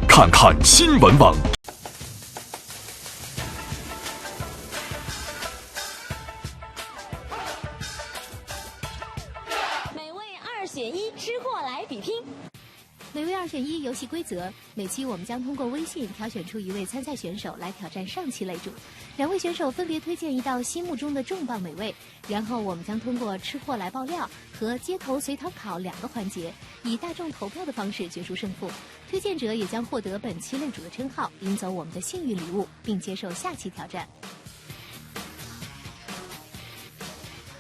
看看新闻网。美味2选1，吃货来比拼。美味2选1游戏规则：每期我们将通过微信挑选出1位参赛选手来挑战上期擂主，2位选手分别推荐一道心目中的重磅美味，然后我们将通过吃货来爆料和街头随堂考2个环节，以大众投票的方式决出胜负。推荐者也将获得本期擂主的称号，赢走我们的幸运礼物，并接受下期挑战。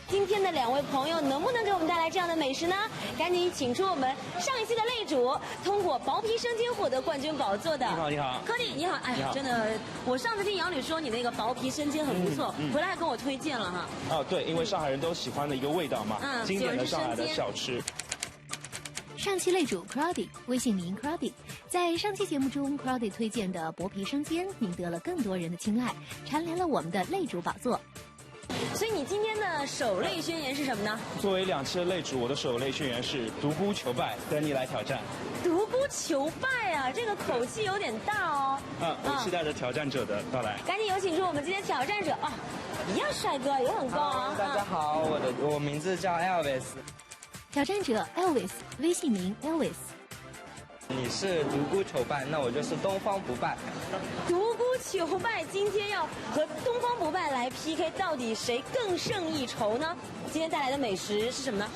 今天的2位朋友能不能给我们带来这样的美食呢？赶紧请出我们上一期的擂主，通过薄皮生煎获得冠军宝座的。你好，你好，柯弟，你好。哎呀，真的，我上次听杨吕说你那个薄皮生煎很不错，回来还跟我推荐了哈。哦，对，因为上海人都喜欢的一个味道嘛，经典的上海的小吃。上期擂主 Crowdy， 微信名 Crowdy， 在上期节目中 Crowdy 推荐的薄皮生煎赢得了更多人的青睐，蝉联了我们的擂主宝座。所以你今天的首擂宣言是什么呢？作为2期的擂主，我的首擂宣言是独孤求败，等你来挑战。独孤求败啊，这个口气有点大哦。我期待着挑战者的到来。赶紧有请出我们今天挑战者啊，一样帅哥，也很高啊。大家好，我名字叫 Elvis。挑战者 Elvis， 微信名 Elvis。你是独孤求败，那我就是东方不败。独孤求败，今天要和东方不败来 PK， 到底谁更胜一筹呢？今天带来的美食是什么呢？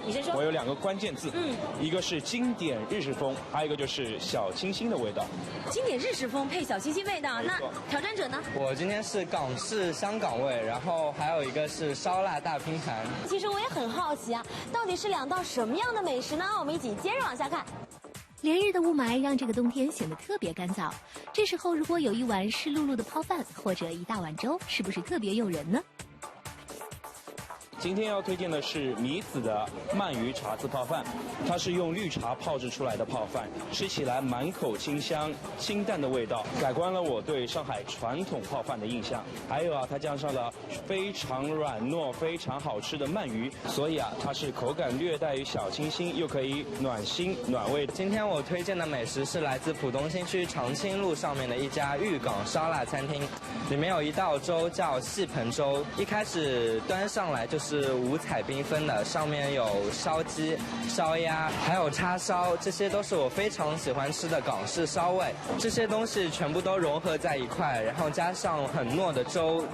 你先说。我有2个关键字，一个是经典日式风，还有一个就是小清新的味道。经典日式风配小清新味道，那挑战者呢？我今天是港式香港味，然后还有一个是烧腊大拼盘。其实我也很好奇啊，到底是2道什么样的美食呢？我们一起接着往下看。连日的雾霾让这个冬天显得特别干燥，这时候如果有一碗湿漉漉的泡饭或者一大碗粥，是不是特别诱人呢？今天要推荐的是米子的鳗鱼茶渍泡饭，它是用绿茶泡制出来的泡饭，吃起来满口清香，清淡的味道改观了我对上海传统泡饭的印象。还有它加上了非常软糯、非常好吃的鳗鱼，所以它是口感略带于小清新，又可以暖心暖胃的。今天我推荐的美食是来自浦东新区长青路上面的一家豫港烧腊餐厅，里面有一道粥叫细盆粥，一开始端上来就是五彩缤纷的，上面有烧鸡、烧鸭，还有叉烧，这些都是我非常喜欢吃的港式烧味。这些东西全部都融合在一块，然后加上很糯的粥，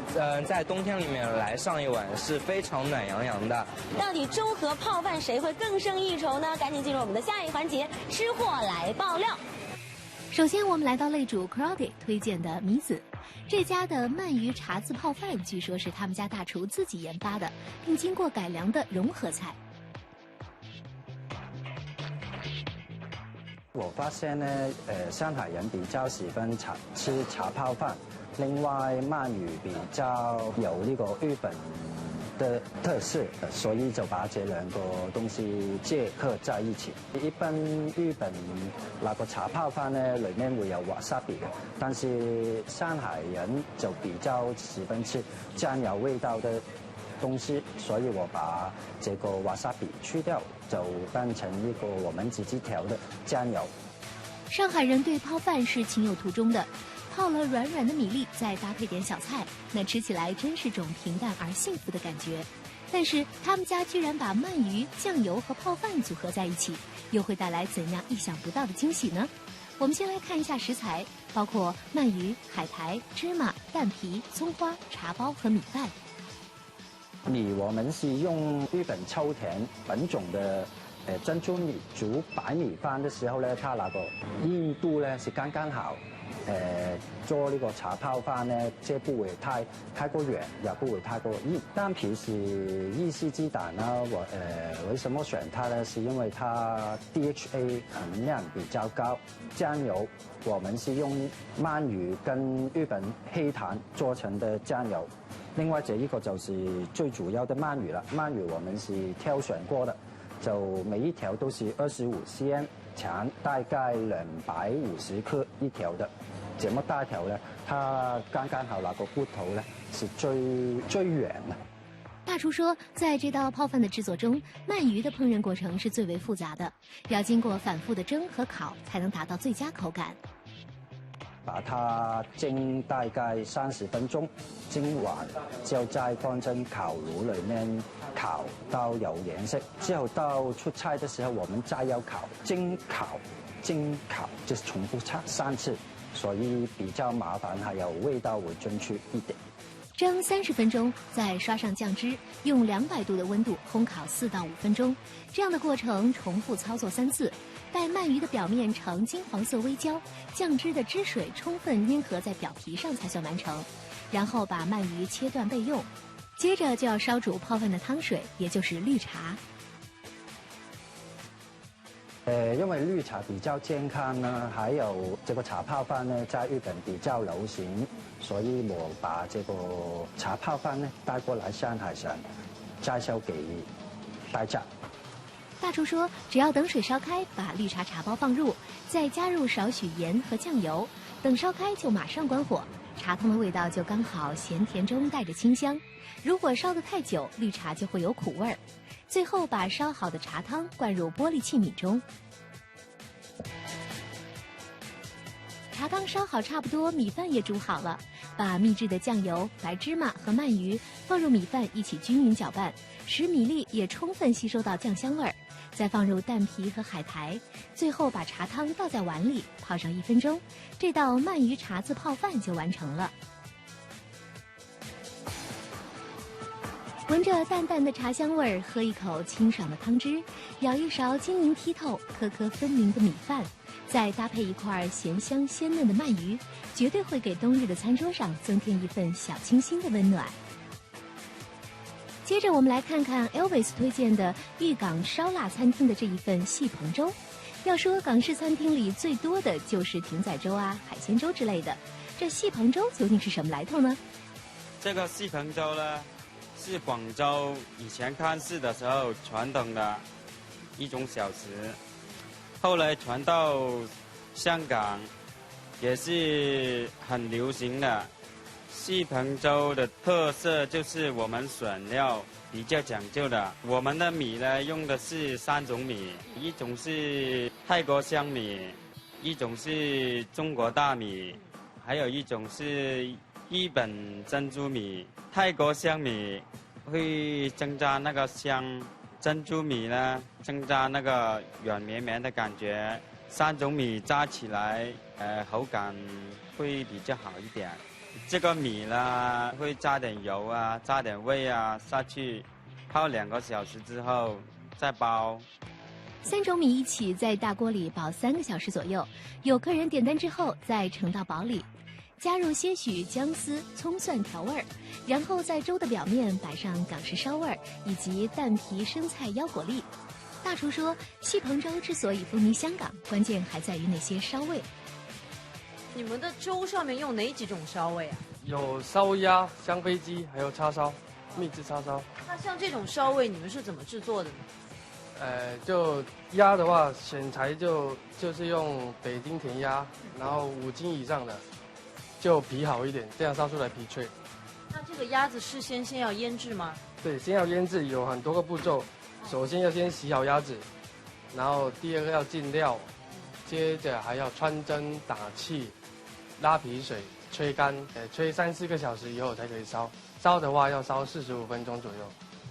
在冬天里面来上一碗是非常暖洋洋的。到底粥和泡饭谁会更胜一筹呢？赶紧进入我们的下一个环节，吃货来爆料。首先，我们来到擂主 Crowdy 推荐的米子。这家的鳗鱼茶渍泡饭，据说是他们家大厨自己研发的，并经过改良的融合菜。我发现呢，上海人比较喜欢吃茶泡饭，另外鳗鱼比较有那个日本的特色，所以就把这2个东西结合在一起。一般日本那个茶泡饭呢，里面会有 wasabi 的，但是上海人就比较喜欢吃酱油味道的东西，所以我把这个 wasabi 去掉，就变成一个我们自己调的酱油。上海人对泡饭是情有独钟的，泡了软软的米粒，再搭配点小菜，那吃起来真是种平淡而幸福的感觉。但是他们家居然把鳗鱼、酱油和泡饭组合在一起，又会带来怎样意想不到的惊喜呢？我们先来看一下食材，包括鳗鱼、海苔、芝麻、蛋皮、葱花、茶包和米饭。米我们是用日本秋田本种的珍珠米煮白米饭的时候呢，它那个硬度呢是刚刚好。做那个茶泡饭呢，这不会太过软，也不会太过硬。蛋皮是意式鸡蛋呢，为什么选它呢？是因为它 DHA 含量比较高。酱油我们是用鳗鱼跟日本黑糖做成的酱油。另外这一个就是最主要的鳗鱼了，鳗鱼我们是挑选过的，就每一条都是25 cm 长，大概250克一条的。这么大条呢，它刚刚好那个骨头呢是最软的。大厨说，在这道泡饭的制作中，鳗鱼的烹饪过程是最为复杂的，要经过反复的蒸和烤，才能达到最佳口感。把它蒸大概30分钟，蒸完就再放进烤炉里面烤到有颜色，之后到出菜的时候，我们再要烤、蒸烤，就是重复3次，所以比较麻烦，还有味道会进去一点。蒸30分钟，再刷上酱汁，用200度的温度烘烤4到5分钟。这样的过程重复操作3次，待鳗鱼的表面呈金黄色微焦，酱汁的汁水充分粘合在表皮上才算完成。然后把鳗鱼切断备用。接着就要烧煮泡饭的汤水，也就是绿茶。因为绿茶比较健康呢，还有这个茶泡饭呢，在日本比较流行，所以我把这个茶泡饭呢带过来上海，想介绍给大家。大厨说，只要等水烧开，把绿茶茶包放入，再加入少许盐和酱油，等烧开就马上关火，茶汤的味道就刚好咸甜中带着清香。如果烧得太久，绿茶就会有苦味儿。最后把烧好的茶汤灌入玻璃器皿中。茶汤烧好差不多，米饭也煮好了，把秘制的酱油、白芝麻和鳗鱼放入米饭一起均匀搅拌，使米粒也充分吸收到酱香味儿。再放入蛋皮和海苔，最后把茶汤倒在碗里，泡上1分钟，这道鳗鱼茶渍泡饭就完成了。闻着淡淡的茶香味儿，喝一口清爽的汤汁，舀一勺晶莹剔透、颗颗分明的米饭，再搭配一块咸香鲜嫩的鳗鱼，绝对会给冬日的餐桌上增添一份小清新的温暖。接着我们来看看 Elvis 推荐的豫港烧腊餐厅的这一份细棚粥。要说港式餐厅里最多的就是艇仔粥啊、海鲜粥之类的，这细棚粥究竟是什么来头呢？这个细棚粥呢，是广州以前看戏的时候传统的一种小吃，后来传到香港也是很流行的。细棚粥的特色就是我们选料比较讲究的，我们的米呢用的是3种米，一种是泰国香米，一种是中国大米，还有一种是日本珍珠米。泰国香米会增加那个香，珍珠米呢增加那个软绵绵的感觉。3种米加起来，口感会比较好一点。这个米呢会加点油啊，加点味啊下去，泡2个小时之后再煲。3种米一起在大锅里煲3个小时左右，有客人点单之后再盛到煲里。加入些许姜丝、葱蒜调味儿，然后在粥的表面摆上港式烧味儿以及蛋皮、生菜、腰果粒。大厨说，细棚粥之所以风靡香港，关键还在于那些烧味。你们的粥上面用哪几种烧味啊？有烧鸭、香飞鸡，还有叉烧，秘制叉烧。那像这种烧味，你们是怎么制作的呢？就鸭的话，选材就是用北京甜鸭，然后5斤以上的。就皮好一点，这样烧出来皮脆。那这个鸭子事先要腌制吗？对，先要腌制，有很多个步骤。首先要先洗好鸭子，然后第2个要进料，接着还要穿针打气、拉皮水、吹干，吹3、4个小时以后才可以烧。烧的话要烧45分钟左右。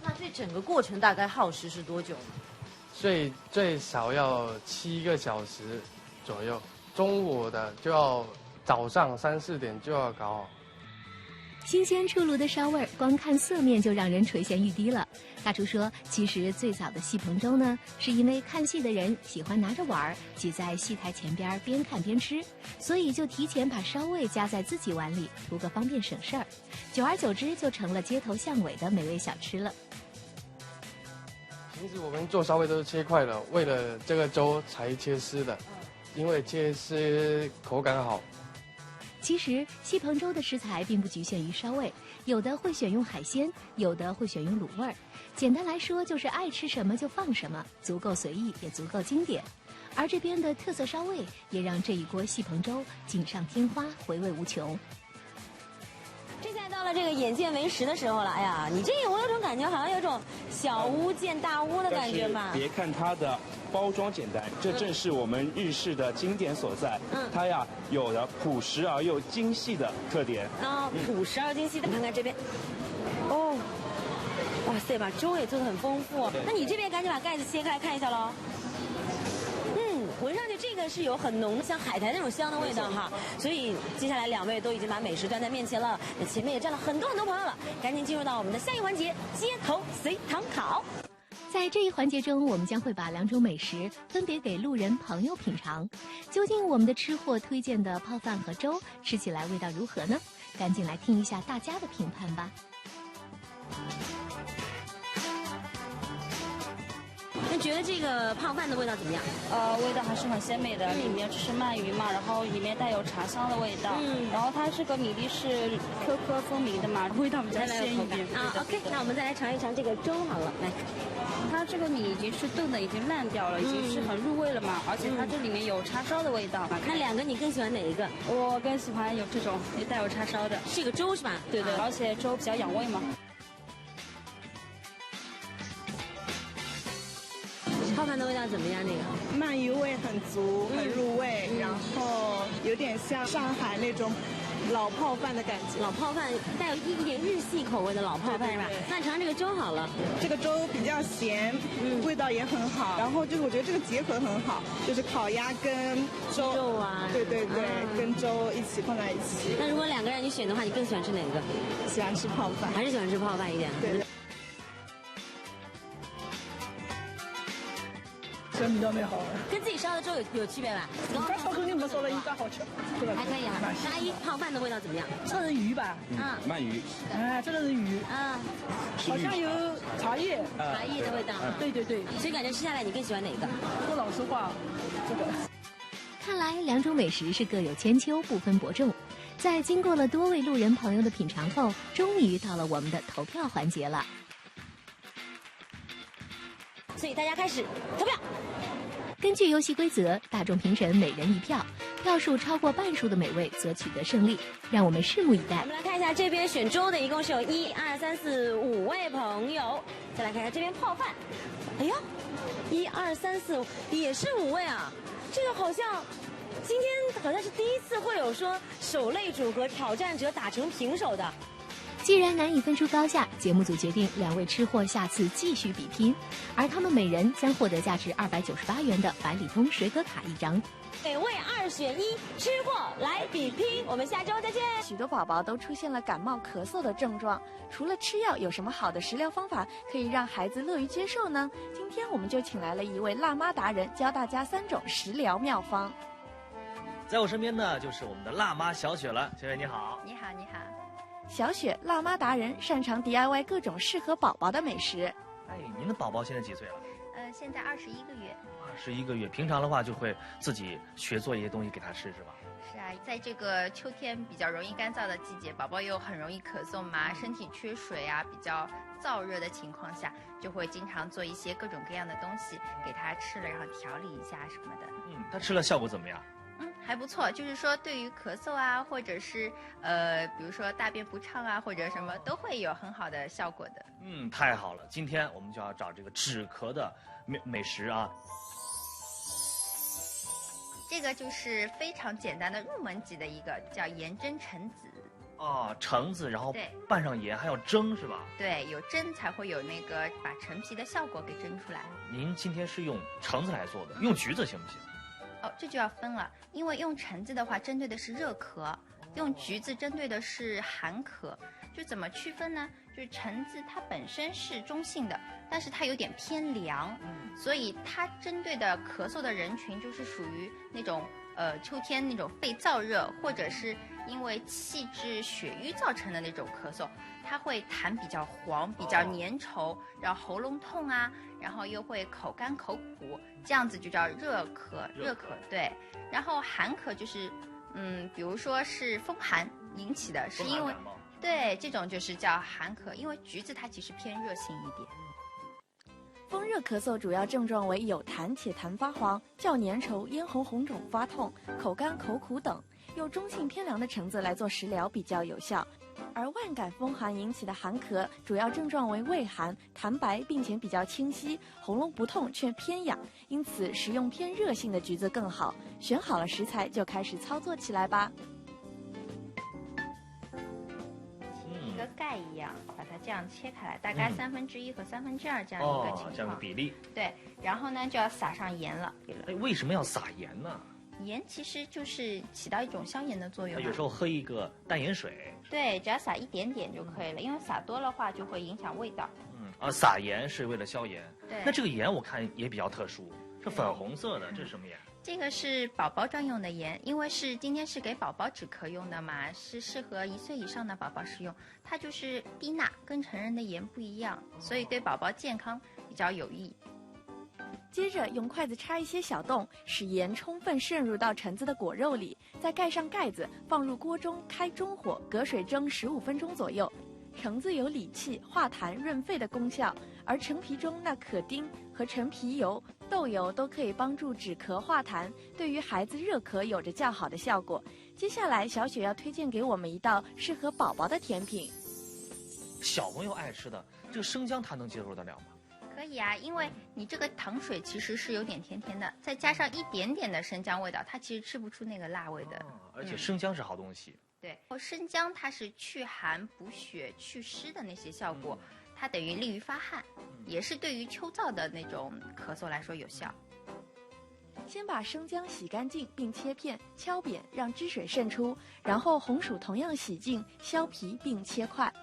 那这整个过程大概耗时是多久呢？最少要7个小时左右。中午的就要早上3、4点就要搞好。新鲜出炉的烧味儿，光看色面就让人垂涎欲滴了。大厨说，其实最早的戏棚粥呢，是因为看戏的人喜欢拿着碗儿挤在戏台前边边看边吃，所以就提前把烧味加在自己碗里，图个方便省事儿。久而久之，就成了街头巷尾的美味小吃了。平时我们做烧味都是切块的，为了这个粥才切丝的，因为切丝口感好。其实细棚粥的食材并不局限于烧味，有的会选用海鲜，有的会选用卤味儿。简单来说，就是爱吃什么就放什么，足够随意，也足够经典。而这边的特色烧味，也让这一锅细棚粥锦上添花，回味无穷。这才到到了这个眼见为实的时候了。哎呀，你这个我有种感觉，好像有种小巫见大巫的感觉吧？别看它的包装简单，这正是我们日式的经典所在。它呀有着朴实而又精细的特点。朴实而精细的。你看看这边，哦，哇塞，把粥也做得很丰富。那你这边赶紧把盖子切开来看一下喽。闻上去这个是有很浓的像海苔那种香的味道哈，所以接下来2位都已经把美食端在面前了，那前面也站了很多朋友了，赶紧进入到我们的下一环节街头随堂考。在这一环节中，我们将会把2种美食分别给路人朋友品尝，究竟我们的吃货推荐的泡饭和粥吃起来味道如何呢？赶紧来听一下大家的评判吧。那觉得这个泡饭的味道怎么样？味道还是很鲜美的，里面是鳗鱼嘛，然后里面带有茶香的味道，然后它这个米粒是颗颗分明的嘛，味道比较鲜一点。OK， 那我们再来尝一尝这个粥好了，来。它这个米已经是炖的，已经烂掉了，已经是很入味了嘛，而且它这里面有叉烧的味道。看2个，你更喜欢哪一个？我更喜欢有这种也带有叉烧的。是个粥是吧？对对，而且粥比较养胃嘛。泡饭的味道怎么样？那个鳗鱼味很足，很入味，然后有点像上海那种老泡饭的感觉。老泡饭带有一点日系口味的老泡饭是吧？那尝尝这个粥好了。这个粥比较咸，味道也很好。然后就是我觉得这个结合很好，就是烤鸭跟粥啊，对，跟粥一起放在一起。那如果2个让你选的话，你更喜欢吃哪个？喜欢吃泡饭，还是喜欢吃泡饭一点？对。真比较美好，跟自己烧的粥有区别吧？他烧肯定没烧的应该好吃，对吧？还可以啊。那阿姨泡饭的味道怎么样？这是鱼吧？鳗鱼。哎，这个是鱼。好像有茶叶。茶叶的味道。对。所以感觉吃下来你更喜欢哪个？说老实话，这个。看来2种美食是各有千秋，不分伯仲。在经过了多位路人朋友的品尝后，终于到了我们的投票环节了。所以大家开始投票。根据游戏规则，大众评审每人1票，票数超过半数的美味则取得胜利。让我们拭目以待。我们来看一下这边选粥的，一共是有1、2、3、4、5位朋友。再来看一下这边泡饭，哎呀，1、2、3、4也是5位啊。这个好像今天好像是第一次会有说首擂主和挑战者打成平手的。既然难以分出高下，节目组决定2位吃货下次继续比拼，而他们每人将获得价值298元的百里通水果卡1张。每位2选1，吃货来比拼，我们下周再见。许多宝宝都出现了感冒、咳嗽的症状，除了吃药，有什么好的食疗方法可以让孩子乐于接受呢？今天我们就请来了一位辣妈达人，教大家3种食疗妙方。在我身边呢，就是我们的辣妈小雪了。小雪你好。你好。小雪，辣妈达人，擅长 DIY 各种适合宝宝的美食。哎，您的宝宝现在几岁了？现在21个月。21个月，平常的话就会自己学做一些东西给他吃，是吧？是啊，在这个秋天比较容易干燥的季节，宝宝又很容易咳嗽嘛，身体缺水啊，比较燥热的情况下，就会经常做一些各种各样的东西给他吃了，然后调理一下什么的。他吃了效果怎么样？还不错，就是说对于咳嗽啊，或者是比如说大便不畅啊，或者什么都会有很好的效果的。太好了，今天我们就要找这个止咳的美食啊。这个就是非常简单的入门级的一个叫盐蒸橙子。橙子，然后拌上盐，还要蒸是吧？对，有蒸才会有那个把陈皮的效果给蒸出来。您今天是用橙子来做的，用橘子行不行？这就要分了，因为用橙子的话针对的是热咳，用橘子针对的是寒咳。就怎么区分呢？就是橙子它本身是中性的，但是它有点偏凉，所以它针对的咳嗽的人群就是属于那种秋天那种肺燥热，或者是因为气滞血瘀造成的那种咳嗽，它会痰比较黄，比较粘稠，然后喉咙痛啊，然后又会口干口苦，这样子就叫热咳。对，然后寒咳就是比如说是风寒引起的，是因为对这种就是叫寒咳，因为橘子它其实偏热性一点。风热咳嗽主要症状为有痰且痰发黄、较粘稠、咽喉红肿发痛、口干口苦等。用中性偏凉的橙子来做食疗比较有效。而万感风寒引起的寒咳，主要症状为畏寒、痰白，并且比较清晰，喉咙不痛却偏痒，因此食用偏热性的橘子更好。选好了食材，就开始操作起来吧。一个盖一样，把它这样切开来，大概1/3和2/3这样一个情况，这样的比例。对，然后呢就要撒上盐了。哎，为什么要撒盐呢？盐其实就是起到一种消炎的作用。有时候喝一个淡盐水。对，只要撒一点点就可以了，因为撒多的话就会影响味道。撒盐是为了消炎。对。那这个盐我看也比较特殊，是粉红色的，这是什么盐？这个是宝宝专用的盐，因为今天是给宝宝止咳用的嘛，是适合1岁以上的宝宝使用。它就是低钠，跟成人的盐不一样，所以对宝宝健康比较有益。接着用筷子插一些小洞，使盐充分渗入到橙子的果肉里，再盖上盖子，放入锅中，开中火，隔水蒸15分钟左右。橙子有理气、化痰、润肺的功效，而橙皮中那可丁和橙皮油、豆油都可以帮助止咳化痰，对于孩子热咳有着较好的效果。接下来，小雪要推荐给我们一道适合宝宝的甜品。小朋友爱吃的这个生姜，他能接受得了吗？可以啊，因为你这个糖水其实是有点甜甜的，再加上一点点的生姜味道，它其实吃不出那个辣味的。而且生姜是好东西。对，生姜它是去寒补血祛湿的那些效果，它等于利于发汗，也是对于秋燥的那种咳嗽来说有效。先把生姜洗干净并切片，敲扁让汁水渗出，然后红薯同样洗净、削皮并切块。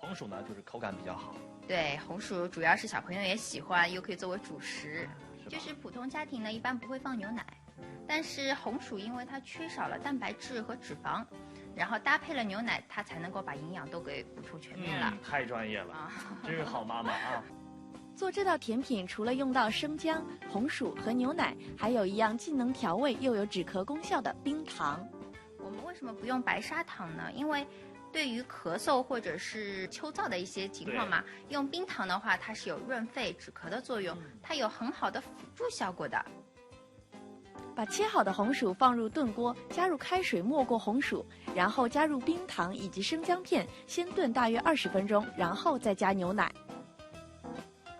红薯呢，就是口感比较好。对，红薯主要是小朋友也喜欢，又可以作为主食。就是普通家庭呢，一般不会放牛奶。但是红薯因为它缺少了蛋白质和脂肪，然后搭配了牛奶，它才能够把营养都给补充全面了。太专业了，真是好妈妈啊！做这道甜品除了用到生姜、红薯和牛奶，还有一样既能调味又有止咳功效的冰糖。我们为什么不用白砂糖呢？因为对于咳嗽或者是秋燥的一些情况嘛，用冰糖的话，它是有润肺止咳的作用，它有很好的辅助效果的。把切好的红薯放入炖锅，加入开水没过红薯，然后加入冰糖以及生姜片，先炖大约20分钟，然后再加牛奶。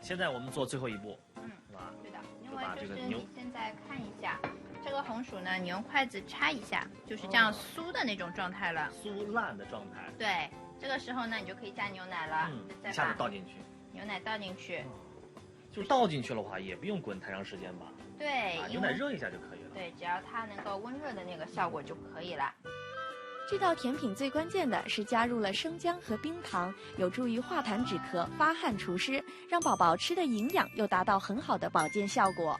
现在我们做最后一步，是吧？对的，因为就是你现在看一下，这个红薯呢，你用筷子插一下，就是这样酥的那种状态了，酥烂的状态。对，这个时候呢，你就可以加牛奶了，一下子倒进去，牛奶倒进去，就倒进去的话，也不用滚太长时间吧？对，牛奶热一下就可以了。对，只要它能够温热的那个效果就可以了。这道甜品最关键的是加入了生姜和冰糖，有助于化痰止咳、发汗除湿，让宝宝吃的营养又达到很好的保健效果。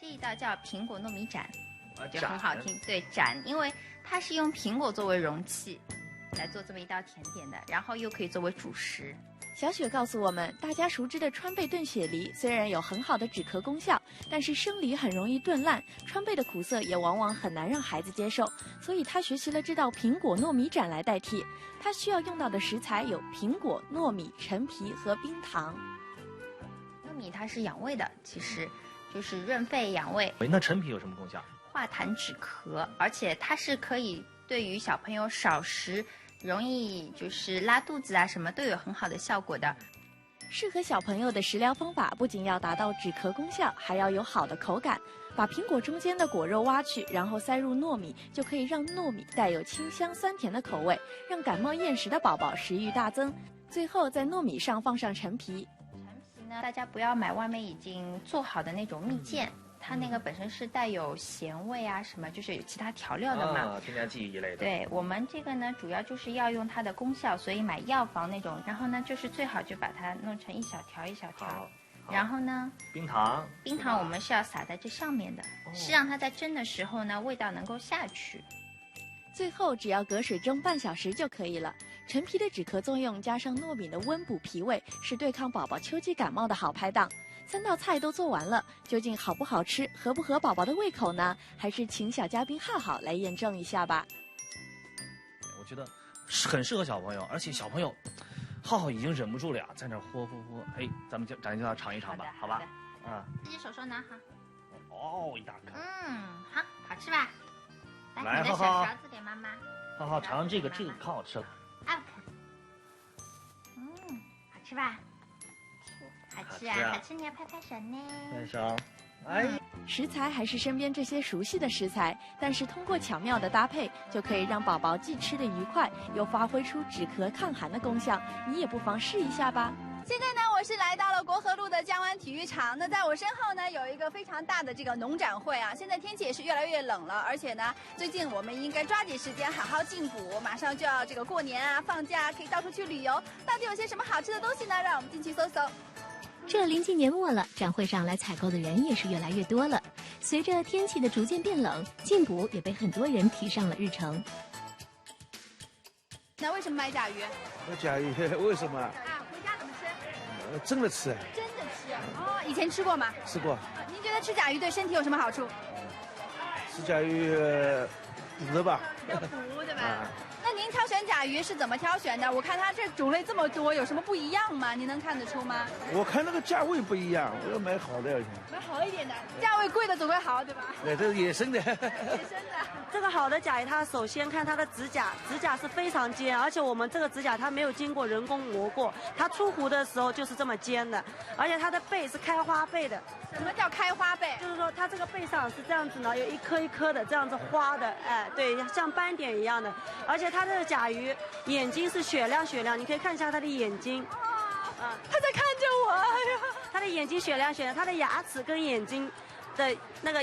这一道叫苹果糯米盏，就很好听。对，盏，因为它是用苹果作为容器来做这么一道甜点的，然后又可以作为主食。小雪告诉我们，大家熟知的川贝炖雪梨虽然有很好的止咳功效，但是生梨很容易炖烂，川贝的苦涩也往往很难让孩子接受，所以她学习了这道苹果糯米盏来代替。她需要用到的食材有苹果、糯米、陈皮和冰糖。糯米它是养胃的，其实就是润肺养胃。那陈皮有什么功效？化痰止咳，而且它是可以对于小朋友少食容易就是拉肚子啊什么都有很好的效果的。适合小朋友的食疗方法不仅要达到止咳功效，还要有好的口感。把苹果中间的果肉挖去，然后塞入糯米，就可以让糯米带有清香酸甜的口味，让感冒厌食的宝宝食欲大增。最后在糯米上放上陈皮。陈皮呢，大家不要买外面已经做好的那种蜜饯。它那个本身是带有咸味啊，什么就是有其他调料的嘛，添加剂一类的。对，我们这个呢，主要就是要用它的功效，所以买药房那种。然后呢，就是最好就把它弄成一小条一小条。然后呢，冰糖我们是要撒在这上面的，是让它在蒸的时候呢，味道能够下去。最后只要隔水蒸半小时就可以了。陈皮的止咳作用加上糯米的温补脾胃，是对抗宝宝秋季感冒的好拍档。3道菜都做完了，究竟好不好吃，合不合宝宝的胃口呢？还是请小嘉宾浩浩来验证一下吧。我觉得很适合小朋友，而且小朋友浩浩已经忍不住了呀，在那喝。哎，咱就要尝一尝吧，好吧？自己手拿哈。好一大颗。好吃吧？来，你的小勺子给妈妈。浩浩尝尝这个可好吃了。好吃吧？好吃啊！好吃，你要拍拍手呢。拍手。食材还是身边这些熟悉的食材，但是通过巧妙的搭配，就可以让宝宝既吃得愉快，又发挥出止咳抗寒的功效。你也不妨试一下吧。现在呢，我是来到了国河路的江湾体育场。那在我身后呢，有一个非常大的这个农展会啊。现在天气也是越来越冷了，而且呢，最近我们应该抓紧时间好好进补，马上就要这个过年啊，放假可以到处去旅游。到底有些什么好吃的东西呢？让我们进去搜搜。这临近年末了，展会上来采购的人也是越来越多了。随着天气的逐渐变冷，进补也被很多人提上了日程。那为什么买甲鱼？甲鱼为什么？回家怎么吃？蒸着吃。蒸着吃哦，以前吃过吗？吃过。您觉得吃甲鱼对身体有什么好处？吃甲鱼补的吧？要补对吧？那您挑选甲鱼是怎么挑选的？我看它这种类这么多，有什么不一样吗？您能看得出吗？我看那个价位不一样，我要买好的。买好一点的，价位贵的总会好，对吧？对，这是野生的。野生的。这个好的甲鱼，它首先看它的指甲，指甲是非常尖，而且我们这个指甲它没有经过人工磨过，它出湖的时候就是这么尖的，而且它的背是开花背的。什么叫开花背？就是说它这个背上是这样子呢，有一颗一颗的这样子花的，哎，对，像斑点一样的。而且它这个甲鱼眼睛是雪亮雪亮，你可以看一下它的眼睛。它在看着我。它的眼睛雪亮雪亮，它的牙齿跟眼睛的那个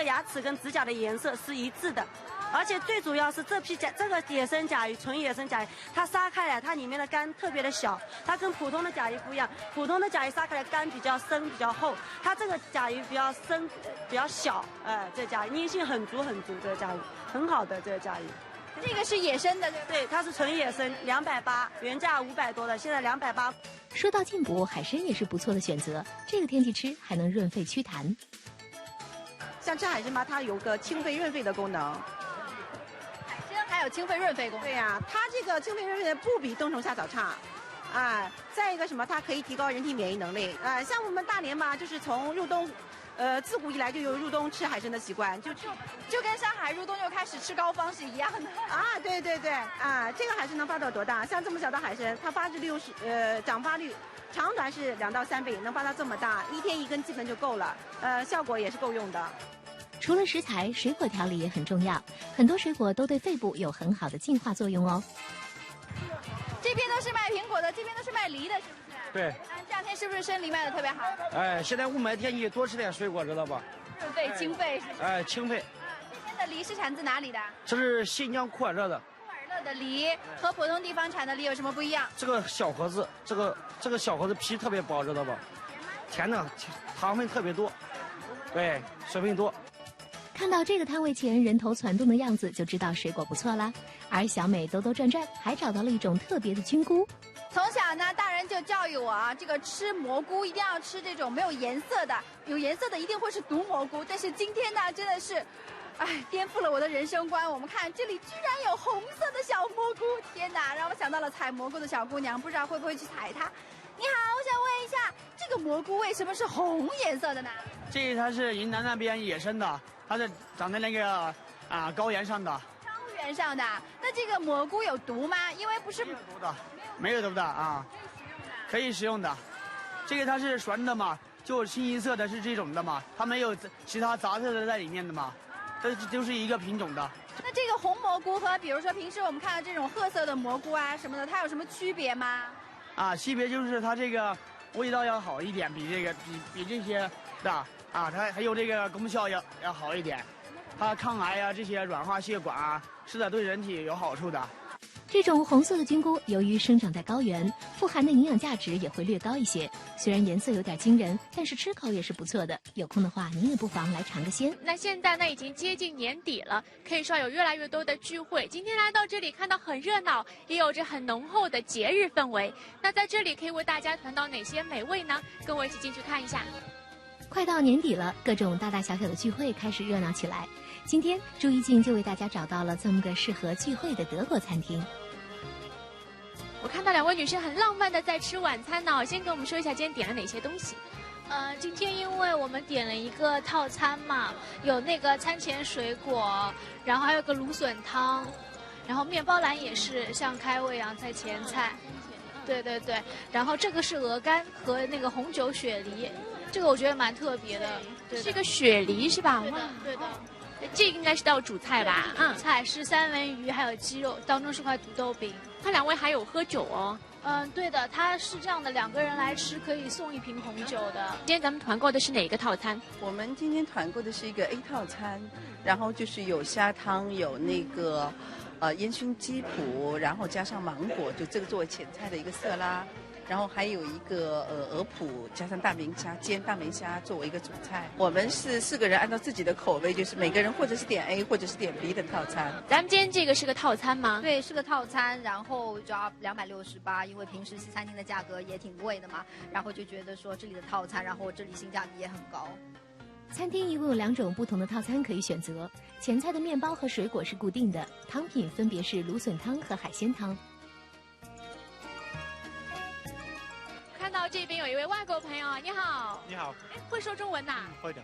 牙齿跟指甲的颜色是一致的。而且最主要是这个野生甲鱼，纯野生甲鱼，它杀开来，它里面的肝特别的小，它跟普通的甲鱼不一样。普通的甲鱼杀开来肝比较深比较厚，它这个甲鱼比较深比较小，这甲鱼粘性很足，这个甲鱼很好的这个甲鱼。这个是野生的，对，它是纯野生，280，原价500多的，现在280。说到进补，海参也是不错的选择，这个天气吃还能润肺祛痰。像吃海参吧，它有个清肺润肺的功能。还有清肺润肺功能。对呀，它这个清肺润肺不比冬虫夏草差，再一个什么，它可以提高人体免疫能力。像我们大连嘛，就是从入冬，自古以来就有入冬吃海参的习惯，就跟上海入冬就开始吃膏肓是一样的。对，这个海参能发到多大？像这么小的海参，它发殖率长发率长短是2到3倍，能发到这么大，1天1根基本就够了，效果也是够用的。除了食材，水果调理也很重要。很多水果都对肺部有很好的净化作用哦。这边都是卖苹果的，这边都是卖梨的，是不是？对。这两天是不是生梨卖的特别好？现在雾霾天气，多吃点水果，知道吧？润肺清肺是不是？清肺。这边的梨是产自哪里的？这是新疆库尔勒的。库尔勒的梨和普通地方产的梨有什么不一样？这个小盒子，这个小盒子皮特别薄，知道吧？甜的，糖分特别多，对，水分多。看到这个摊位前人头攒动的样子，就知道水果不错啦。而小美兜兜转转，还找到了一种特别的菌菇。从小呢，大人就教育我这个吃蘑菇一定要吃这种没有颜色的，有颜色的一定会是毒蘑菇。但是今天呢，真的是，颠覆了我的人生观。我们看这里居然有红色的小蘑菇，天哪，让我想到了采蘑菇的小姑娘，不知道会不会去采它。你好，我想问一下，这个蘑菇为什么是红颜色的呢？这它是云南那边野生的，它是长在那个高原上的。高原上的，那这个蘑菇有毒吗？因为不是没有毒的，没有毒的啊，可以食用的。这个它是纯的嘛，就清一色的是这种的嘛，它没有其他杂色的在里面的嘛，这就是一个品种的。那这个红蘑菇和比如说平时我们看到这种褐色的蘑菇什么的，它有什么区别吗？区别就是它这个味道要好一点，比这些的它还有这个功效要好一点，它抗癌这些软化血管吃的对人体有好处的。这种红色的菌菇由于生长在高原，富含的营养价值也会略高一些。虽然颜色有点惊人，但是吃口也是不错的。有空的话，您也不妨来尝个鲜。那现在呢，已经接近年底了，可以说有越来越多的聚会。今天来到这里，看到很热闹，也有着很浓厚的节日氛围。那在这里可以为大家谈到哪些美味呢？跟我一起进去看一下。快到年底了，各种大大小小的聚会开始热闹起来。今天朱一静就为大家找到了这么个适合聚会的德国餐厅。我看到两位女生很浪漫的在吃晚餐呢，先跟我们说一下今天点了哪些东西。今天因为我们点了一个套餐嘛，有那个餐前水果，然后还有个芦笋汤，然后面包篮也是像开胃一样在前菜。对对对，然后这个是鹅肝和那个红酒雪梨，这个我觉得蛮特别的。对，是个雪梨是吧？哇，对的。这个应该是道主菜吧？主菜是三文鱼，还有鸡肉，当中是块土豆饼。他2位还有喝酒哦。对的，它是这样的，2个人来吃可以送1瓶红酒的。今天咱们团购的是哪个套餐？我们今天团购的是一个 A 套餐，然后就是有虾汤，有那个烟熏鸡脯，然后加上芒果，就这个作为前菜的一个色拉。然后还有一个鹅脯加上大明虾，煎大明虾作为一个主菜。我们是4个人按照自己的口味，就是每个人或者是点 A 或者是点 B 的套餐。咱们今天这个是个套餐吗？对，是个套餐，然后就要268，因为平时西餐厅的价格也挺贵的嘛，然后就觉得说这里的套餐，然后这里性价比也很高。餐厅一共有2种不同的套餐可以选择，前菜的面包和水果是固定的，汤品分别是芦笋汤和海鲜汤。看到这边有一位外国朋友，你好。你好。会说中文呐？会的，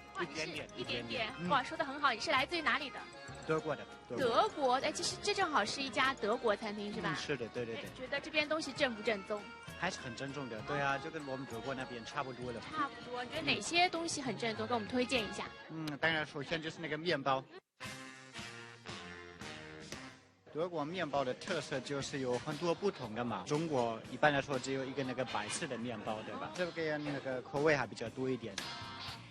一点点。哇，说得很好。你是来自于哪里的？德国的。德国，其实这正好是一家德国餐厅是吧？是的，对对对。觉得这边东西正不正宗？还是很正宗的，对啊，就跟我们德国那边差不多的。差不多，你觉得哪些东西很正宗？给我们推荐一下。当然，首先就是那个面包。德国面包的特色就是有很多不同的嘛。中国一般来说只有一个那个白色的面包，对吧？这个那个口味还比较多一点。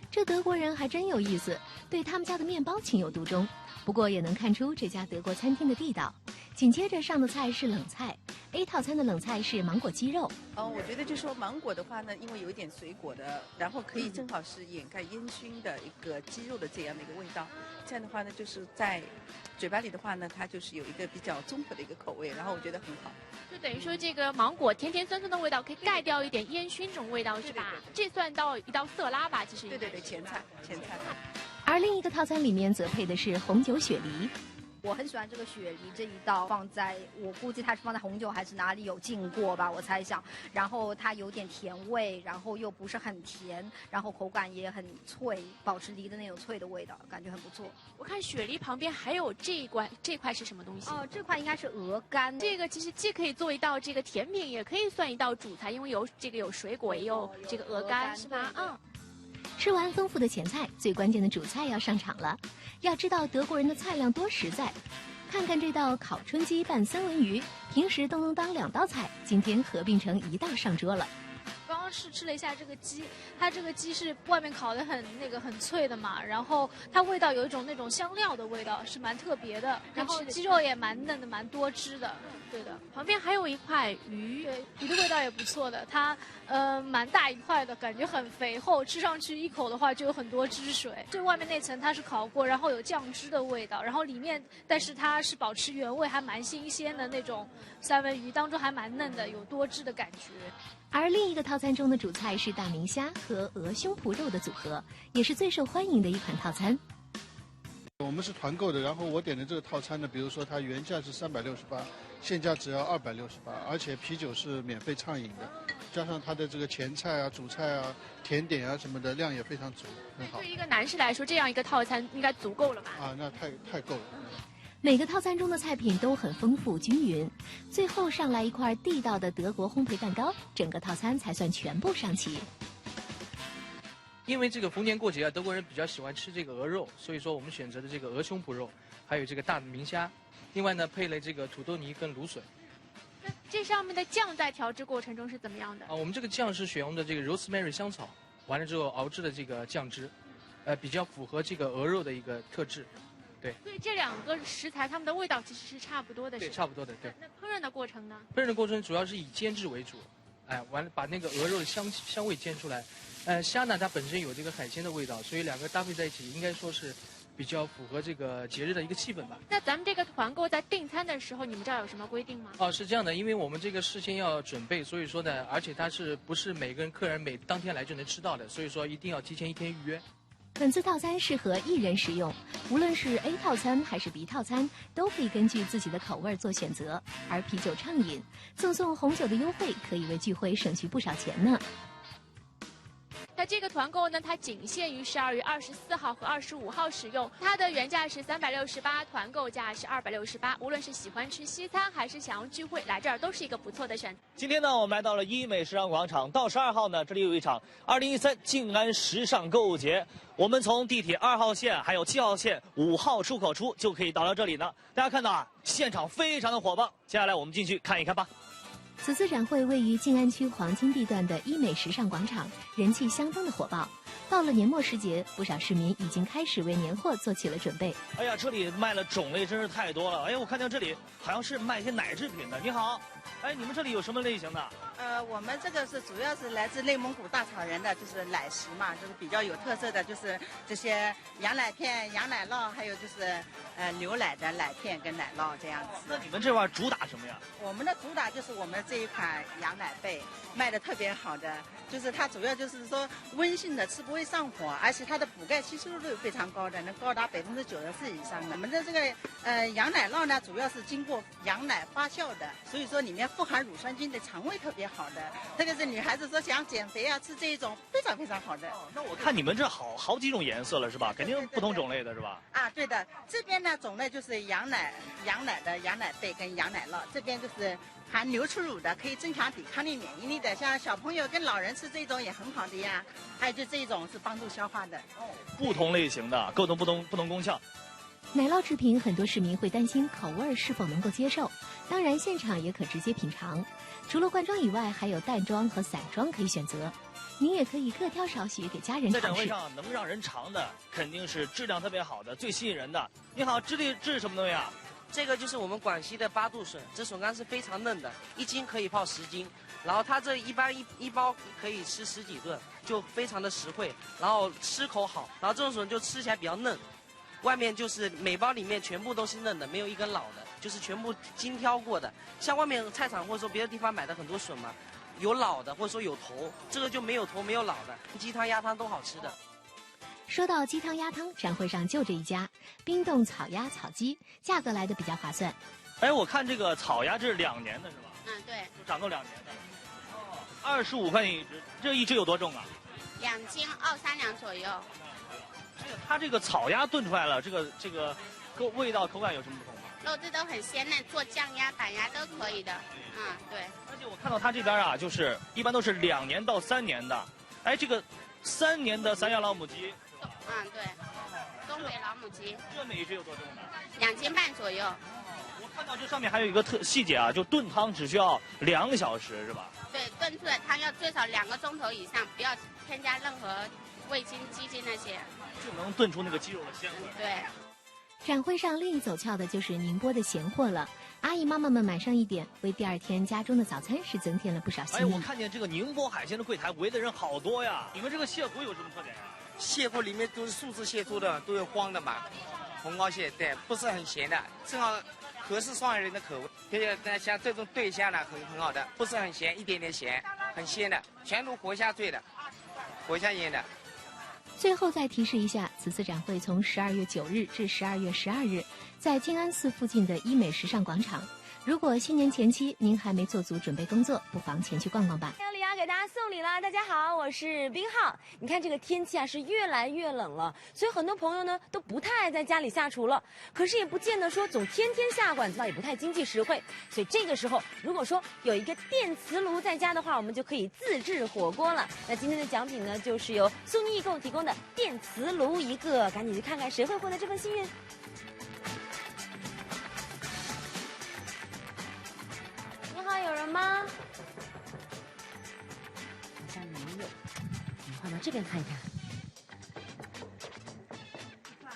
这德国人还真有意思，对他们家的面包情有独钟。不过也能看出这家德国餐厅的地道。紧接着上的菜是冷菜 ，A 套餐的冷菜是芒果鸡肉。我觉得就说芒果的话呢，因为有一点水果的，然后可以正好是掩盖烟熏的一个鸡肉的这样的一个味道。这样的话呢，就是在嘴巴里的话呢，它就是有一个比较综合的一个口味，然后我觉得很好。就等于说这个芒果甜甜酸酸的味道可以盖掉一点烟熏这种味道，是吧？这算到一道色拉吧，其实。对，前菜。而另一个套餐里面则配的是红酒雪梨。我很喜欢这个雪梨这一道，我估计它是放在红酒还是哪里有浸过吧，我猜想。然后它有点甜味，然后又不是很甜，然后口感也很脆，保持梨的那种脆的味道，感觉很不错。我看雪梨旁边还有这块是什么东西？这块应该是鹅肝。这个其实既可以做一道这个甜品，也可以算一道主菜，因为有水果，也有这个鹅肝，是吧？吃完丰富的前菜，最关键的主菜要上场了。要知道德国人的菜量多实在，看看这道烤春鸡拌三文鱼，平时都能当2道菜，今天合并成1道上桌了。刚刚试吃了一下这个鸡，它这个鸡是外面烤的很脆的嘛，然后它味道有一种那种香料的味道，是蛮特别的。然后鸡肉也蛮嫩的，蛮多汁的。对的，旁边还有一块鱼，对，鱼的味道也不错的，它蛮大一块的，感觉很肥厚，吃上去一口的话就有很多汁水。最外面那层它是烤过，然后有酱汁的味道，然后里面但是它是保持原味，还蛮新鲜的那种三文鱼，当中还蛮嫩的，有多汁的感觉。而另一个套餐中的主菜是大明虾和鹅胸脯肉的组合，也是最受欢迎的一款套餐。我们是团购的，然后我点的这个套餐呢，比如说它原价是368，现价只要268，而且啤酒是免费畅饮的，加上它的这个前菜啊、主菜啊、甜点啊什么的量也非常足，很好。对一个男士来说，这样一个套餐应该足够了吧？那太够了。每个套餐中的菜品都很丰富均匀，最后上来一块地道的德国烘焙蛋糕，整个套餐才算全部上齐。因为这个逢年过节啊，德国人比较喜欢吃这个鹅肉，所以说我们选择的这个鹅胸脯肉，还有这个大明虾，另外呢配了这个土豆泥跟芦笋。那这上面的酱在调制过程中是怎么样的？我们这个酱是选用的这个 rosemary 香草，完了之后熬制的这个酱汁，比较符合这个鹅肉的一个特质。对，所以这2个食材它们的味道其实是差不多的。对，差不多的。对。那烹饪的过程呢？烹饪的过程主要是以煎制为主，完了把那个鹅肉的香味煎出来。虾呢它本身有这个海鲜的味道，所以2个搭配在一起，应该说是比较符合这个节日的一个气氛吧。那咱们这个团购在订餐的时候，你们这儿有什么规定吗？是这样的，因为我们这个事先要准备，所以说呢，而且它不是每个客人当天来就能吃到的，所以说一定要提前1天预约。本次套餐适合1人食用，无论是 A 套餐还是 B 套餐，都可以根据自己的口味做选择。而啤酒畅饮，赠送红酒的优惠，可以为聚会省去不少钱呢。那这个团购呢，它仅限于12月24号和25号使用，它的原价是368，团购价是268。无论是喜欢吃西餐还是想要聚会，来这儿都是一个不错的选择。今天呢，我们来到了医美时尚广场，到12号呢，这里有一场2013静安时尚购物节。我们从地铁2号线还有7号线5号出口出就可以到到这里呢。大家看到啊，现场非常的火爆。接下来我们进去看一看吧。此次展会位于静安区黄金地段的医美时尚广场，人气相当的火爆。到了年末时节，不少市民已经开始为年货做起了准备。哎呀，这里卖的种类真是太多了。哎，我看见这里好像是卖一些奶制品的。你好，哎，你们这里有什么类型的？我们这个是主要是来自内蒙古大草原的，就是奶食嘛，就是比较有特色的，就是这些羊奶片、羊奶酪，还有就是牛奶的奶片跟奶酪这样子。那你们这块主打什么呀？我们的主打就是我们这一款羊奶贝，卖的特别好的，就是它主要就是说温性的，吃不会上火，而且它的补钙吸收率非常高的，能高达94%以上的。我们的这个羊奶酪呢，主要是经过羊奶发酵的，所以说里面富含乳酸菌的，肠胃特别好的，特别是女孩子说想减肥啊，吃这一种非常非常好的。那我看你们这好几种颜色了是吧？肯定不同种类的是吧？啊，对的，这边呢种类就是羊奶的羊奶贝跟羊奶酪，这边就是含牛初乳的，可以增强抵抗力、免疫力的，像小朋友跟老人吃这种也很好的呀。还有就这一种是帮助消化的。不同类型的，各种不同功效。奶酪制品，很多市民会担心口味是否能够接受，当然现场也可直接品尝。除了罐装以外，还有袋装和散装可以选择。您也可以各挑少许给家人尝试。在展会上能让人尝的，肯定是质量特别好的、最吸引人的。你好，这是什么东西啊？这个就是我们广西的8度笋，这笋干是非常嫩的，1斤可以泡10斤。然后它这一般一包可以吃10几顿，就非常的实惠，然后吃口好。然后这种笋就吃起来比较嫩，外面就是每包里面全部都是嫩的，没有一根老的，就是全部精挑过的。像外面菜场或者说别的地方买的很多笋嘛，有老的或者说有头，这个就没有头没有老的，鸡汤鸭汤都好吃的。说到鸡汤鸭汤，展会上就这一家冰冻草鸭草鸡，价格来的比较划算。哎，我看这个草鸭这是2年的是吧？嗯，对。就长够2年的。25块钱一只，这一只有多重啊？2斤23两左右。它这个草鸭炖出来了，这个味道口感有什么不同吗？肉质都很鲜嫩，做酱鸭、板鸭都可以的。嗯，对。而且我看到它这边啊，就是一般都是2年到3年的。哎，这个3年的散养老母鸡。嗯，对。东北老母鸡。这每一只有多重呢？2斤半左右。我看到这上面还有一个细节啊，就炖汤只需要2个小时是吧？对，炖出来汤要最少2个钟头以上，不要添加任何味精、鸡精那些，就能炖出那个鸡肉的鲜味。对。展会上另一走俏的就是宁波的咸货了，阿姨妈妈们买上一点，为第2天家中的早餐是增添了不少新意。哎，我看见这个宁波海鲜的柜台围的人好多呀！你们这个蟹骨有什么特点呀？蟹骨里面都是素质蟹做的，都有黄的嘛，红膏蟹，对，不是很咸的，正好合适上海人的口味。而且像这种对虾呢，很好的，不是很咸，一点点咸，很鲜的，全都活虾醉的，活虾腌的。最后再提示一下，此次展会从12月9日至12月12日，在静安寺附近的医美时尚广场。如果新年前期您还没做足准备工作，不妨前去逛逛吧。有李阳给大家送礼了，大家好，我是冰浩。你看这个天气啊是越来越冷了，所以很多朋友呢都不太爱在家里下厨了。可是也不见得说总天天下馆子吧，也不太经济实惠。所以这个时候，如果说有一个电磁炉在家的话，我们就可以自制火锅了。那今天的奖品呢，就是由苏宁易购提供的电磁炉一个，赶紧去看看谁会获得这份幸运。你好，有人吗？好像没有，我们换到这边看一看。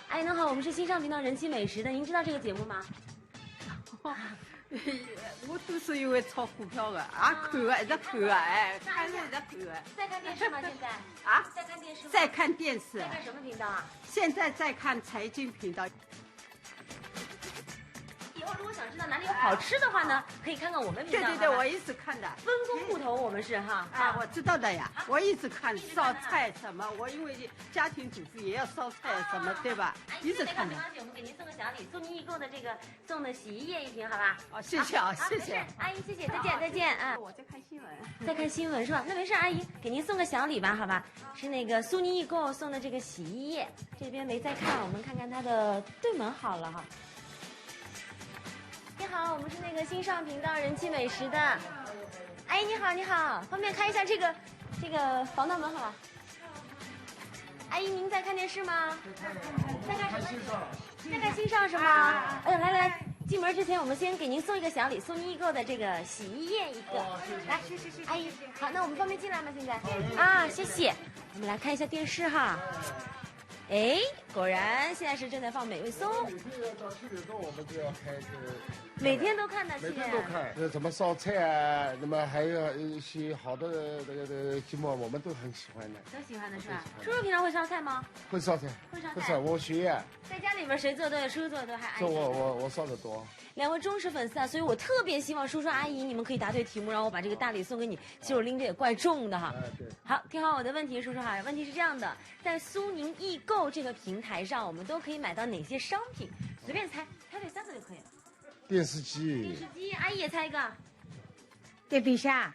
哎，您好，我们是新上频道人气美食的，您知道这个节目吗？我都是因为炒股票的，看一直看哎，看一直看。在看电视吗？现在？啊？在看电视吗？在看电视。在看什么频道啊？现在在看财经频道。以后如果想知道哪里有好吃的话呢，可以看看我们频道。对，我一直看的。分工不同，我们是哈。哎，我知道的呀，我一直看烧菜什么，我因为家庭主妇也要烧菜什么，对吧？一直看的。没关系，我们给您送个小礼，苏宁易购的这个送的洗衣液1瓶，好吧？哦，谢谢啊，谢谢。阿姨，谢谢，再见啊。我在看新闻。在看新闻是吧？那没事，阿姨给您送个小礼吧，好吧？是那个苏宁易购送的这个洗衣液，这边没在看，我们看看它的对门好了哈。你好，我们是那个新上频道人气美食的。哎，你好，方便开一下这个防盗门好吧？阿姨，您在看电视吗？在看什么？在看新上是吗？哎呀，来，进门之前我们先给您送一个小礼，苏宁易购的这个洗衣液一个。来，是，阿姨，好，那我们方便进来吗？现在？啊，谢谢。我们来看一下电视哈。哎，果然现在是正在放美味松。每天要到7点钟，我们就要开每天都看的，每天都看。怎么烧菜啊？那么还有一些好的这个节目，我们都很喜欢的。都喜欢的是吧？叔叔平常会烧菜吗？会烧菜。会烧，我学呀。在家里面谁做的多，叔叔做的多还是阿姨？我烧的多。两位忠实粉丝啊，所以我特别希望叔叔阿姨你们可以答对题目，然后我把这个大礼送给你。其实我拎着也怪重的哈。对。好，听好我的问题，叔叔好。问题是这样的，在苏宁易购这个平台上，我们都可以买到哪些商品？随便猜对3个就可以了。电视机，阿姨也猜一个。电冰箱，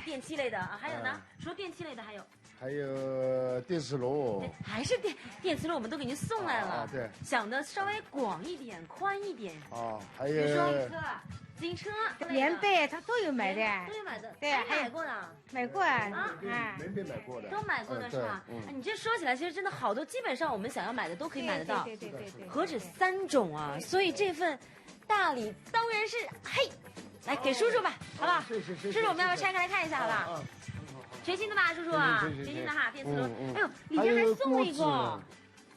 电器类的啊，还有呢？除了电器类的还有电磁炉，还是电磁炉，我们都给您送来了。对，想的稍微广一点、宽一点。还有自行车、棉被，它都有买的。对，还买过的。买过啊，棉被买过的。都买过的是吧？你这说起来，其实真的好多，基本上我们想要买的都可以买得到。对。何止3种啊！所以这份大礼当然是来给叔叔吧，好不好？是。叔叔，我们要不要拆开来看一下，好不好？全新的吧，叔叔啊，全新的哈，电磁炉。哎呦，里面还送了一个，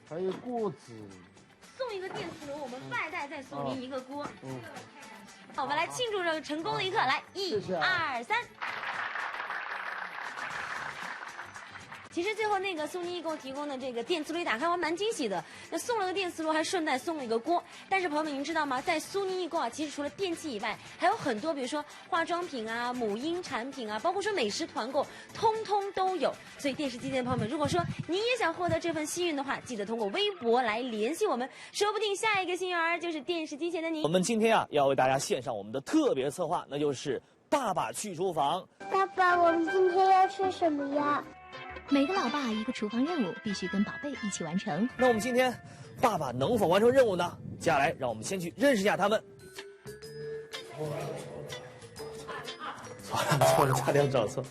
还有锅子，送一个电磁炉，我们外带再送您一个锅。我们来庆祝这个成功的一刻，来，1、2、3。其实最后那个苏宁易购提供的这个电磁炉一打开，还蛮惊喜的。那送了个电磁炉，还顺带送了一个锅。但是朋友们，您知道吗？在苏宁易购啊，其实除了电器以外，还有很多，比如说化妆品啊、母婴产品啊，包括说美食团购，通通都有。所以电视机前的朋友们，如果说您也想获得这份幸运的话，记得通过微博来联系我们，说不定下一个幸运儿就是电视机前的您。我们今天啊，要为大家献上我们的特别策划，那就是爸爸去厨房。爸爸，我们今天要吃什么呀？每个老爸一个厨房任务，必须跟宝贝一起完成。那我们今天爸爸能否完成任务呢？接下来让我们先去认识一下他们。错了，差点找错。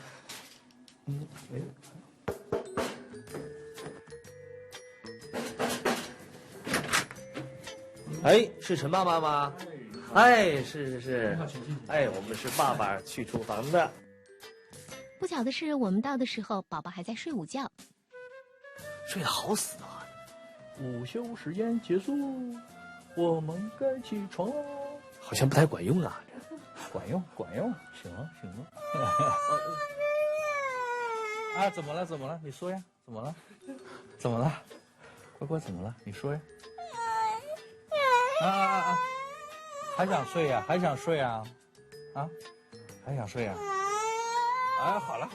哎，是陈爸爸吗？哎，是。哎，我们是爸爸去厨房的。不巧的是，我们到的时候，宝宝还在睡午觉，睡得好死啊！午休时间结束，我们该起床了。好像不太管用啊，管用，行了。啊，怎么了？你说呀，怎么了？乖，怎么了？你说呀。啊！还想睡呀？还想睡啊？哎，好了，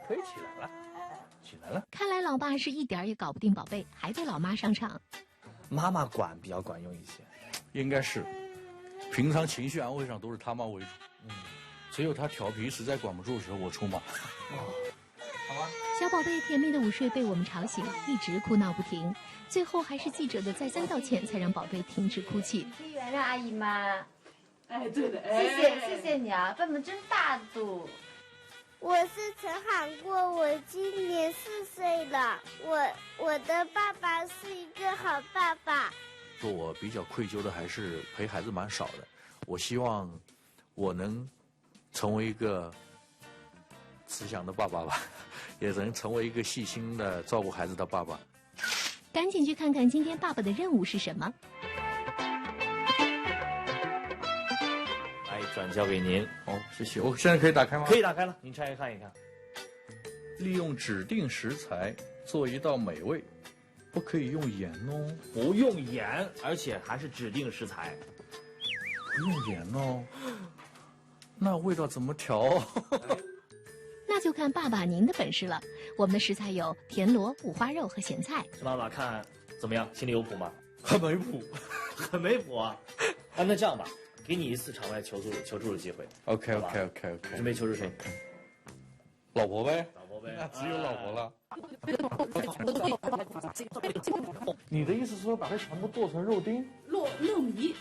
可以起来了。看来老爸是一点也搞不定宝贝，还得老妈上场。妈妈管比较管用一些，应该是。平常情绪安慰上都是他妈为主，只有他调皮实在管不住的时候，我出马。好吧。小宝贝甜蜜的午睡被我们吵醒，一直哭闹不停，最后还是记者的再三道歉，才让宝贝停止哭泣。可以原谅阿姨吗？哎，对的。谢谢你啊，爸爸真大度。我是陈喊过，我今年4岁了。我的爸爸是一个好爸爸。说我比较愧疚的还是陪孩子蛮少的，我希望我能成为一个慈祥的爸爸吧，也能成为一个细心的照顾孩子的爸爸。赶紧去看看今天爸爸的任务是什么。转交给您。谢谢。我现在可以打开吗？可以打开了，您拆开看一看。利用指定食材做一道美味，不可以用盐哦。不用盐，而且还是指定食材。不用盐哦，那味道怎么调？那就看爸爸您的本事了。我们的食材有田螺、五花肉和咸菜。陈爸爸看怎么样？心里有谱吗？很没谱，很没谱啊！啊，那这样吧，给你一次场外求助的机会。OK， 准备求助谁？老婆呗。老婆呗。那只有老婆了。你的意思说把它全部剁成肉丁？糯米。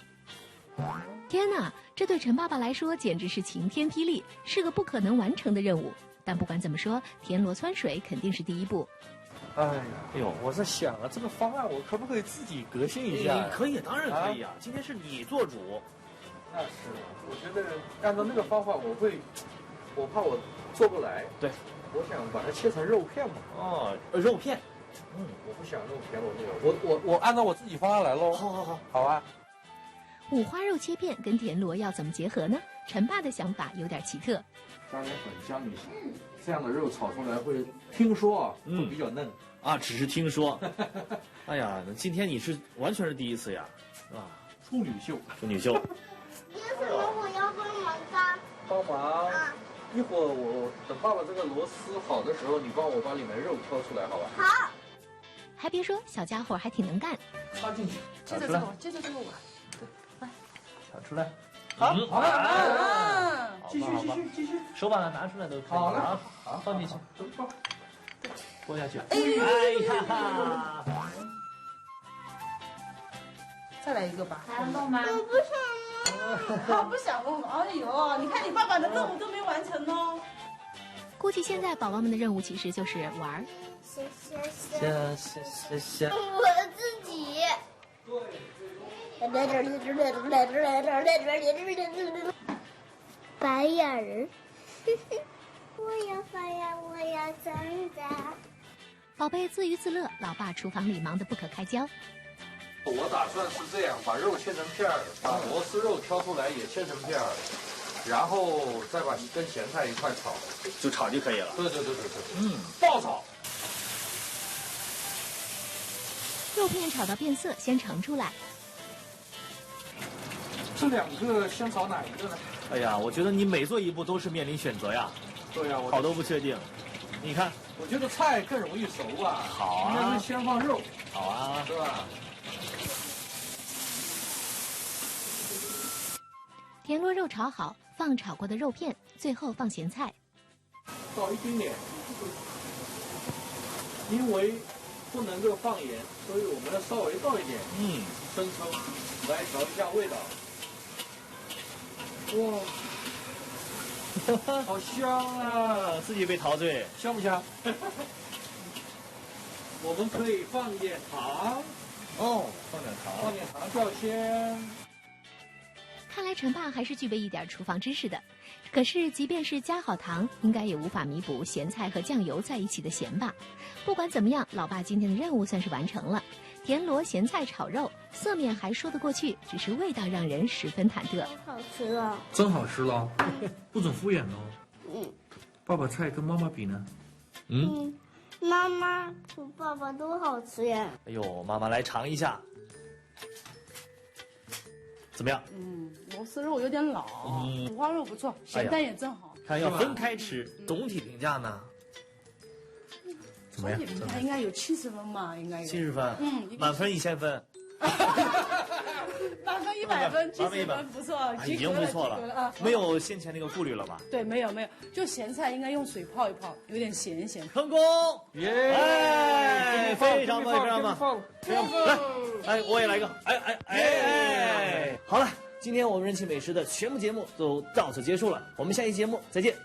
天哪，这对陈爸爸来说简直是晴天霹雳，是个不可能完成的任务。但不管怎么说，田螺汆水肯定是第一步。哎呦，我在想啊，这个方案我可不可以自己革新一下？可以，当然可以啊！今天是你做主。那是，我觉得按照那个方法，我怕我做不来。对，我想把它切成肉片嘛。哦，肉片。我不想弄田螺这个，我按照我自己方案来喽。好啊。五花肉切片跟田螺要怎么结合呢？陈爸的想法有点奇特。加点粉浆一下，这样的肉炒出来会，听说啊，会比较嫩啊，只是听说。哎呀，今天你是完全是第一次呀，啊，处女秀。为什么我要帮忙的？帮忙。一会儿我等爸爸这个螺丝好的时候，你帮我把里面肉挑出来，好吧？好。还别说，小家伙还挺能干。插进去，接着这个，接着这个碗。来，挑出来。好，继续，手把它拿出来都可以。好了，放进去，拨下去。哎呀！再来一个吧。还要弄吗？我不想他不想弄。哎呦，你看你爸爸的任务都没完成哦。估计现在宝宝们的任务其实就是玩。谢。我自己。白眼儿，我要发芽，我要长大。宝贝自娱自乐，老爸厨房里忙得不可开交。我打算是这样，把肉切成片儿，把螺丝肉挑出来也切成片儿，然后再把跟咸菜一块炒，就炒就可以了。对，爆炒。肉片炒到变色，先盛出来。这两个先炒哪一个呢？哎呀，我觉得你每做一步都是面临选择呀。对呀，好多不确定。你看，我觉得菜更容易熟啊。好啊。应该是先放肉。好啊，是吧？田螺肉炒好，放炒过的肉片，最后放咸菜。倒一丁点，因为不能够放盐，所以我们要稍微倒一点。生抽来调一下味道。哇，好香啊！自己被陶醉，香不香？我们可以放一点糖。哦，放点糖，放点糖调鲜。看来陈爸还是具备一点厨房知识的。可是，即便是加好糖，应该也无法弥补咸菜和酱油在一起的咸吧。不管怎么样，老爸今天的任务算是完成了。田螺咸菜炒肉，色面还说得过去，只是味道让人十分忐忑。好吃了，真好吃了，不准敷衍哦。爸爸菜跟妈妈比呢？妈妈和爸爸都好吃耶。哎呦，妈妈来尝一下，怎么样？螺丝肉有点老，五花肉不错，咸蛋也正好。看要分开吃，总体评价呢？怎么样？总体评价应该有70分吧，应该有70分。满分1000分。满分100分，70分不错，已经不错了。没有先前那个顾虑了吧？对，没有，就咸菜应该用水泡一泡，有点咸。成功！耶！哎，非常棒，非常棒！来，我也来一个！哎！好了，今天我们人气美食的全部节目都到此结束了，我们下期节目再见。